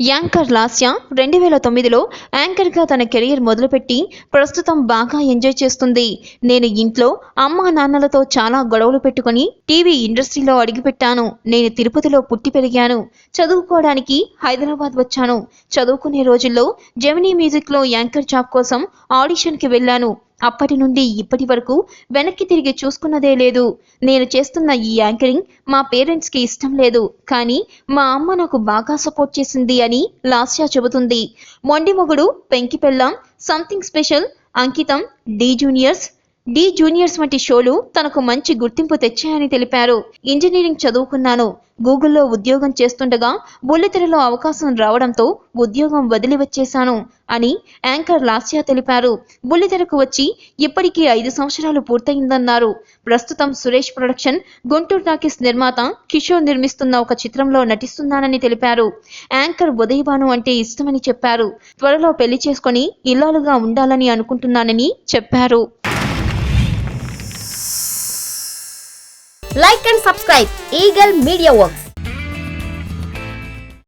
Anchor Lasya 2009లో యాంకర్గా తన career మొదలుపెట్టి ప్రస్తుతం బాగా ఎంజాయ్ చేస్తుంది. నేను ఇంట్లో అమ్మా నాన్నలతో చాలా గొడవలు పెట్టుకుని టీవీ ఇండస్ట్రీలో అడుగుపెట్టాను. నేను తిరుపతిలో పుట్టి పెరిగాను. చదువుకోవడానికి హైదరాబాద్ వచ్చాను. చదువుకునే రోజుల్లో జెమినీ మ్యూజిక్లో యాంకర్ జాబ్ కోసం ఆడిషన్కి వెళ్ళాను. అప్పటి నుండి ఇప్పటి వరకు వెనక్కి తిరిగి చూసుకున్నదే లేదు. నేను చేస్తున్న ఈ యాంకరింగ్ మా పేరెంట్స్కి ఇష్టం లేదు, కానీ మా అమ్మ నాకు బాగా సపోర్ట్ చేసింది అని లాస్య చెబుతుంది. మొండి మొగుడు, పెంకి పెళ్ళాం, సంథింగ్ స్పెషల్, అంకితం, డి జూనియర్స్ వంటి షోలు తనకు మంచి గుర్తింపు తెచ్చాయని తెలిపారు. ఇంజనీరింగ్ చదువుకున్నాను. గూగుల్లో ఉద్యోగం చేస్తుండగా బుల్లితెరలో అవకాశం రావడంతో ఉద్యోగం వదిలి వచ్చేశాను అని యాంకర్ లాస్య తెలిపారు. బుల్లితెరకు వచ్చి ఇప్పటికీ 5 సంవత్సరాలు పూర్తయిందన్నారు. ప్రస్తుతం సురేష్ ప్రొడక్షన్, గుంటూరు టాకీస్ నిర్మాత కిషోర్ నిర్మిస్తున్న ఒక చిత్రంలో నటిస్తున్నానని తెలిపారు. యాంకర్ ఉదయభాను అంటే ఇష్టమని చెప్పారు. త్వరలో పెళ్లి చేసుకొని ఇల్లాలుగా ఉండాలని అనుకుంటున్నానని చెప్పారు. Like and subscribe Eagle Media Works.